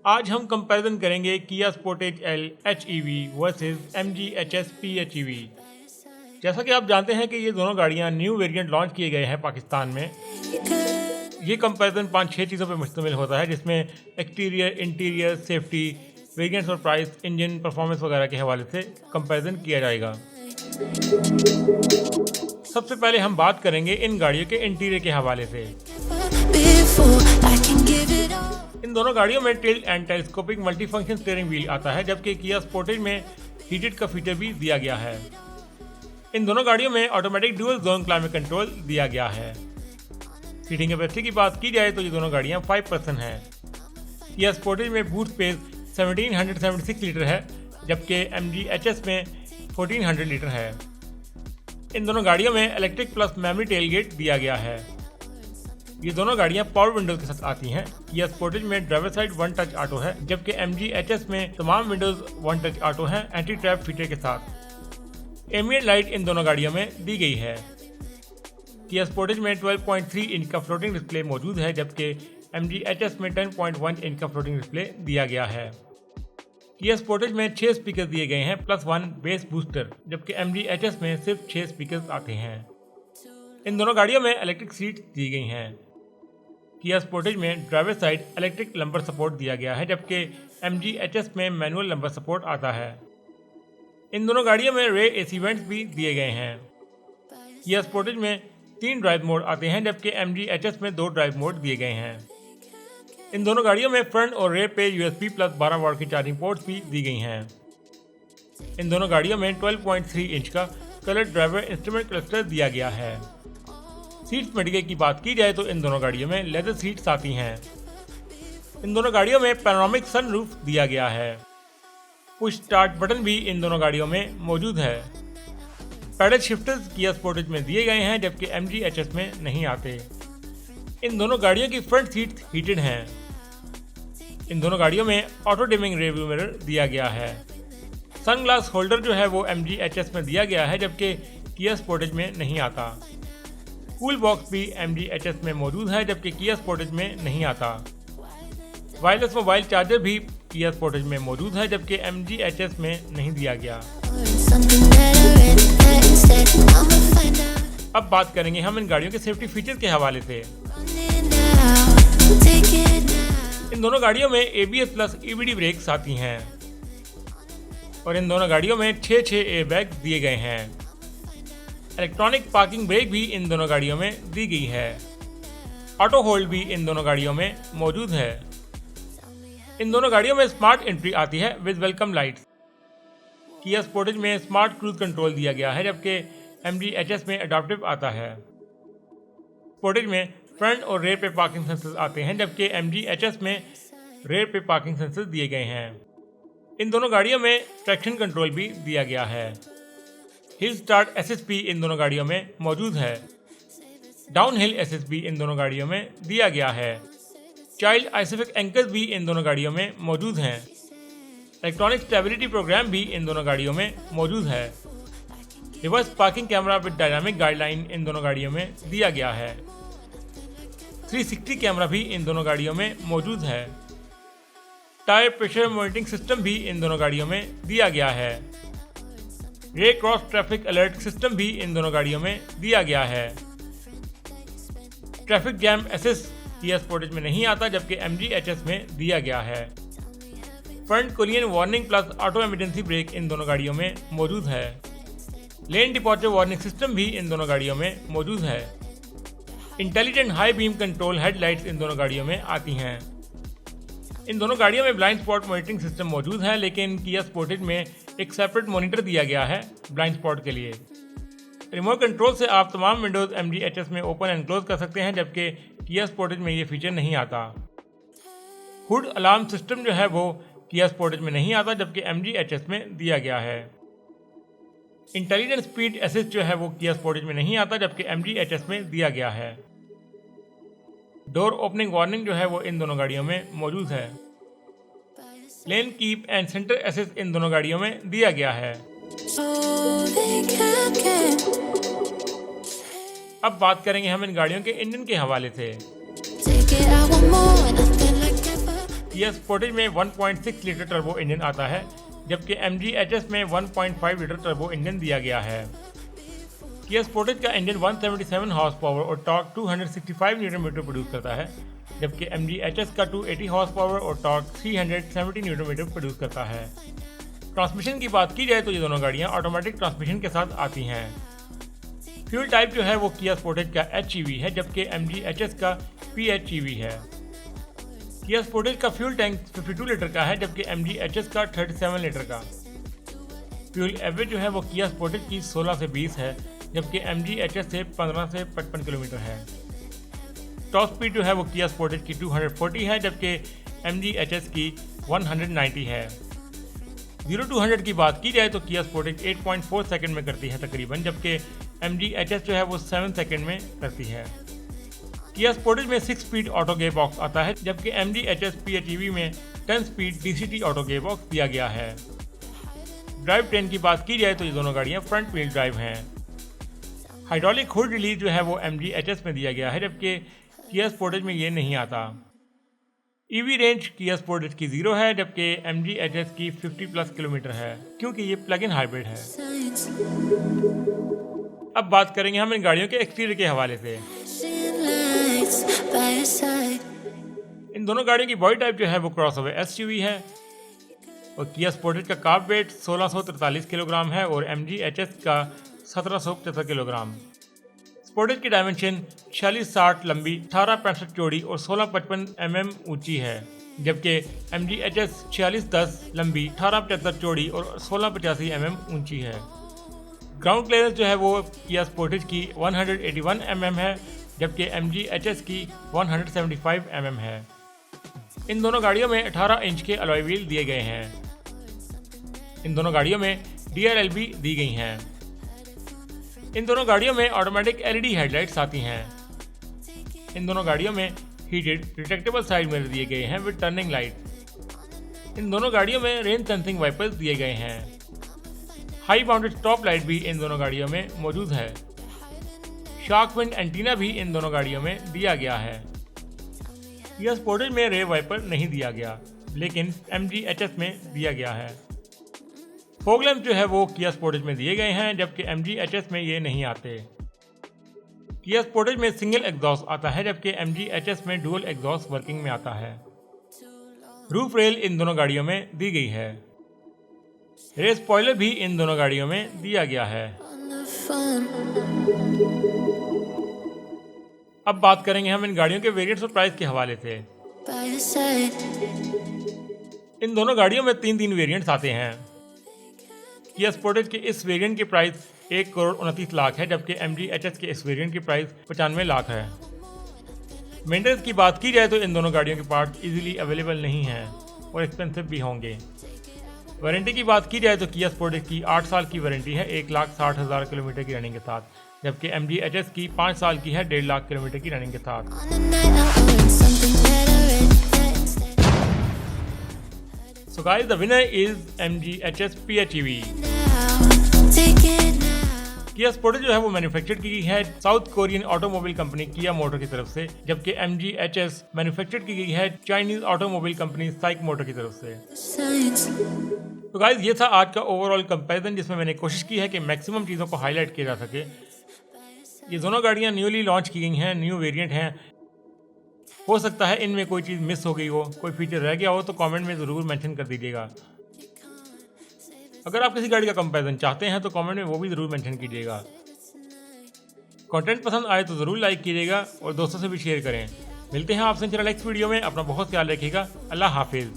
आज हम कंपैरिजन करेंगे किया Sportage L HEV versus MG HS PHEV। जैसा कि आप जानते हैं कि ये दोनों गाड़ियां न्यू वेरिएंट लॉन्च किए गए हैं पाकिस्तान में। ये कंपैरिजन 5-6 चीज़ों पर मुश्तमिल होता है, जिसमें एक्सटीरियर, इंटीरियर, सेफ्टी, वेरिएंट्स और प्राइस, इंजन परफॉर्मेंस वगैरह के हवाले से कंपैरिजन किया जाएगा। सबसे पहले हम बात करेंगे इन गाड़ियों के इंटीरियर के हवाले से। इन दोनों गाड़ियों में tilt and telescopic multifunction steering wheel आता है, जबकि किया स्पोर्टेज में हीटेड का फीचर भी दिया गया है। इन दोनों गाड़ियों में automatic dual zone climate control दिया गया है। सीटिंग कैपेसिटी की बात की जाए तो ये दोनों गाड़ियां 5 पर्सन हैं। किया स्पोर्टेज में बूट स्पेस 1776 लीटर है, जबकि MG HS में 1400 लीटर है। इन दोनों गाड़ियों में इलेक्ट्रिक प्लस मेमोरी टेलगेट दिया गया है। ये दोनों गाड़ियां पावर विंडोज के साथ आती हैं। किया स्पोर्टेज में driver side one touch auto है, जबकि MG HS में तमाम विंडोज वन टच ऑटो हैं एंटी ट्रैप फीचर के साथ। एम्बिएंट लाइट इन दोनों गाड़ियों में दी गई है। किया स्पोर्टेज में 12.3 इंच का फ्लोटिंग डिस्प्ले मौजूद है, जबकि MG HS में 10.1 इंच का फ्लोटिंग डिस्प्ले दिया गया है। किया स्पोर्टेज में 6 स्पीकर दिए गए हैं +1 बेस बूस्टर, जबकि MG HS में सिर्फ 6 स्पीकर आते हैं। इन दोनों गाड़ियों में इलेक्ट्रिक सीट दी गई हैं। किया स्पोर्टेज में driver side electric lumbar support दिया गया है, जबकि MG HS में मैनुअल लंबर सपोर्ट आता है। इन दोनों गाड़ियों में रेयर AC वेंट्स भी दिए गए हैं। किया स्पोर्टेज में 3 ड्राइव मोड आते हैं, जबकि MG HS में 2 ड्राइव मोड दिए गए हैं। इन दोनों गाड़ियों में फ्रंट और रेयर पे USB प्लस 12 वाट की चार्जिंग पोर्ट्स भी दी गई हैं। इन दोनों गाड़ियों में 12.3 इंच का कलर ड्राइवर इंस्ट्रूमेंट क्लस्टर दिया गया है। सीट्स मटेरियल की बात की जाए तो इन दोनों गाड़ियों में लेदर सीट्स आती हैं। इन दोनों गाड़ियों में पैनोरामिक सनरूफ दिया गया है। पुश स्टार्ट बटन भी इन दोनों गाड़ियों में मौजूद है। पैडल शिफ्टर्स किया स्पोर्टेज में दिए गए हैं, जबकि MG HS में नहीं आते। इन दोनों गाड़ियों की फ्रंट सीट्स हीटेड हैं। इन दोनों गाड़ियों में auto dimming rear view mirror दिया गया है। सनग्लास होल्डर जो है वो MG HS में दिया गया है, जबकि किया स्पोर्टेज में नहीं आता। कूल बॉक्स भी MG HS में मौजूद है, जबकि किया स्पोर्टेज में नहीं आता। वायरलेस मोबाइल चार्जर भी किया स्पोर्टेज में मौजूद है, जबकि MG HS में नहीं दिया गया। अब बात करेंगे हम इन गाड़ियों के सेफ्टी फीचर के हवाले से। इन दोनों गाड़ियों में ABS प्लस EBD ब्रेक्स आती हैं और इन दोनों गाड़ियों में 6 एयरबैग दिए गए हैं। इलेक्ट्रॉनिक पार्किंग ब्रेक भी इन दोनों गाड़ियों में दी गई है। ऑटो होल्ड भी इन दोनों गाड़ियों में मौजूद है। इन दोनों गाड़ियों में स्मार्ट एंट्री आती है विद वेलकम लाइट्स। किया स्पोर्टेज में स्मार्ट क्रूज कंट्रोल दिया गया है, जबकि MG HS में अडॉप्टिव आता है। स्पोर्टेज में फ्रंट और रेयर पे पार्किंग सेंसर्स आते हैं, जबकि MG HS में रेयर पे पार्किंग सेंसर्स दिए गए हैं। इन दोनों गाड़ियों में ट्रैक्शन कंट्रोल भी दिया गया है। हिल स्टार्ट SSP इन दोनों गाड़ियों में मौजूद है। डाउन हिल SSP इन दोनों गाड़ियों में दिया गया है। चाइल्ड आइसोफिक एंकर्स भी इन दोनों गाड़ियों में मौजूद हैं। इलेक्ट्रॉनिक स्टेबिलिटी प्रोग्राम भी इन दोनों गाड़ियों में मौजूद है। Reverse parking camera with dynamic guideline इन दोनों गाड़ियों में दिया गया है। 360 कैमरा भी इन दोनों गाड़ियों में मौजूद है। टायर प्रेशर मॉनिटरिंग सिस्टम भी इन दोनों गाड़ियों में दिया गया है। Rear cross traffic alert system भी इन दोनों गाड़ियों में दिया गया है। Traffic jam assist Kia Sportage में नहीं आता, जबकि MG HS में दिया गया है। Front collision warning plus auto emergency brake इन दोनों गाड़ियों में मौजूद है। लेन डिपार्चर वार्निंग सिस्टम भी इन दोनों गाड़ियों में मौजूद है। Intelligent high beam control headlights इन दोनों गाड़ियों में आती हैं। इन दोनों गाड़ियों में ब्लाइंड स्पॉट मॉनिटरिंग सिस्टम मौजूद है, लेकिन किया स्पोर्टेज में एक सेपरेट मॉनिटर दिया गया है ब्लाइंड स्पॉट के लिए। रिमोट कंट्रोल से आप तमाम विंडोज MG HS में ओपन एंड क्लोज कर सकते हैं, जबकि किया स्पोर्टेज में ये फीचर नहीं आता। हुड अलार्म सिस्टम जो है वो किया स्पोर्टेज में नहीं आता, जबकि MG HS में दिया गया है। इंटेलिजेंट स्पीड असिस्ट जो है वो किया स्पोर्टेज में नहीं आता, जबकि MG HS में दिया गया है। डोर ओपनिंग वार्निंग जो है वो इन दोनों गाड़ियों में मौजूद है। Lane keep and centre assist in दोनों गाड़ियों में दिया गया है। अब बात करेंगे हम इन गाड़ियों के इंजन के हवाले से। किया स्पोर्टेज में 1.6 लीटर टर्बो इंजन आता है, जबकि MG HS में 1.5 लीटर टर्बो इंजन दिया गया है। किया स्पोर्टेज का इंजन 177 हॉर्स पावर और टॉर्क 265 न्यूटन मीटर प्रोड्यूस करता है, जबकि MG HS का 280 हॉर्स पावर और टॉर्क 370 न्यूटन मीटर प्रोड्यूस करता है। ट्रांसमिशन की बात की जाए तो ये दोनों गाड़ियाँ ऑटोमेटिक ट्रांसमिशन के साथ आती हैं। फ्यूल टाइप जो है वो किया स्पोर्टेज का HEV है, जबकि MG HS का PHEV है। किया स्पोर्टेज का फ्यूल टैंक 52 लीटर का है, जबकि MG HS का 37 लीटर का। फ्यूल एवरेज जो है वो किया स्पोर्टेज की 16 से 20 है, जबकि MG HS से 15 से 55 किलोमीटर है। टॉप स्पीड जो है वो किया स्पोर्टेज की 240 है, जबकि MG HS की 190 है। 0-100 की बात की जाए तो किया स्पोर्टेज 8.4 सेकंड में करती है तकरीबन, जबकि MG HS जो है वो 7 सेकंड में करती है। किया स्पोर्टेज में 6 स्पीड ऑटो गियर बॉक्स आता है, जबकि MG HS PHEV में 10 speed DCT auto gear box दिया गया है। ड्राइव ट्रेन की बात की जाए तो ये दोनों गाड़ियाँ फ्रंट व्हील ड्राइव हैं। हाइड्रोलिक हुड रिलीज जो है वो MG HS में दिया गया है, जबकि किया स्पोर्टेज में ये नहीं आता। EV रेंज किया स्पोर्टेज की 0 है, जबकि MG HS की 50+ किलोमीटर है, क्योंकि ये प्लग इन हाइब्रिड है। अब बात करेंगे हम इन गाड़ियों के एक्सटीरियर के हवाले से। इन दोनों गाड़ियों की बॉडी टाइप जो है वो क्रॉसओवर SUV है और किया स्पोर्टेज का कार्ब वेट 1643 किलोग्राम है और MG HS का 1775 किलोग्राम। स्पोर्टेज की डायमेंशन 4660 लंबी, 1865 चौड़ी और 1655 mm ऊंची है, जबकि MG HS 4610 लंबी, 1875 चौड़ी और 1685 mm ऊंची है। ग्राउंड क्लियरेंस जो है वो किया स्पोर्टेज की 181 mm है, जबकि MG HS की 175 mm है। इन दोनों गाड़ियों में 18 इंच के अलॉय व्हील दिए गए हैं। इन दोनों गाड़ियों में DRL भी दी गई हैं। इन दोनों गाड़ियों में ऑटोमेटिक LED हेडलाइट्स आती हैं। इन दोनों गाड़ियों में हीटेड रिट्रैक्टेबल साइड मिरर दिए गए हैं विद टर्निंग लाइट। इन दोनों गाड़ियों में रेन सेंसिंग वाइपर्स दिए गए हैं। हाई बाउंडेड टॉप लाइट भी इन दोनों गाड़ियों में मौजूद है। शार्क विंड एंटीना भी इन दोनों गाड़ियों में दिया गया है। किया स्पोर्टेज में रेयर वाइपर नहीं दिया गया, लेकिन MG HS में दिया गया है। फॉग लैंप जो है वो किया स्पोर्टेज में दिए गए हैं, जबकि MG HS में ये नहीं आते। किया स्पोर्टेज में सिंगल एग्जॉस्ट आता है, जबकि MG HS में डुअल एग्जॉस्ट वर्किंग में आता है। रूफ रेल इन दोनों गाड़ियों में दी गई है। रेयर स्पॉइलर भी इन दोनों गाड़ियों में दिया गया है। अब बात करेंगे हम इन गाड़ियों के वेरिएंट्स और प्राइस के हवाले से। इन दोनों गाड़ियों में 3 वेरिएंट्स आते हैं। किया स्पोर्टेज के इस वेरिएंट की प्राइस 1,29 लाख है, जबकि MG HS के इस वेरिएंट की प्राइस 95 लाख है। मेंटेनेंस की बात की जाए तो इन दोनों गाड़ियों के पार्ट्स इजीली अवेलेबल नहीं हैं और एक्सपेंसिव भी होंगे। वारंटी की बात की जाए तो किया स्पोर्टेज की 8 साल की वारंटी है 1,60,000 किलोमीटर की रनिंग के साथ, जबकि MG HS की 5 साल की है 1.5 लाख किलोमीटर की रनिंग के साथ। So guys, the winner is MG HS PHEV। किया स्पोर्टेज जो है वो मैन्युफैक्चर्ड की गई है साउथ कोरियन ऑटोमोबाइल कंपनी किया मोटर की तरफ से, जबकि MG HS मैन्युफैक्चर्ड की गई है चाइनीज ऑटोमोबाइल कंपनी साइक मोटर की तरफ से। तो गाइज ये था आज का ओवरऑल कंपैरिजन, जिसमें मैंने कोशिश की है कि मैक्सिमम चीज़ों को हाईलाइट किया जा सके। ये दोनों गाड़ियाँ न्यूली लॉन्च की गई हैं, न्यू वेरिएंट हैं। हो सकता है इनमें कोई चीज़ मिस हो गई हो, कोई फीचर रह गया हो, तो कमेंट में ज़रूर मेंशन कर दीजिएगा। अगर आप किसी गाड़ी का कंपैरिजन चाहते हैं तो कमेंट में वो भी ज़रूर मेंशन कीजिएगा। कंटेंट पसंद आए तो ज़रूर लाइक कीजिएगा और दोस्तों से भी शेयर करें। मिलते हैं आपसे इंशाल्लाह नेक्स्ट वीडियो में। अपना बहुत ख्याल रखिएगा। अल्लाह हाफिज़।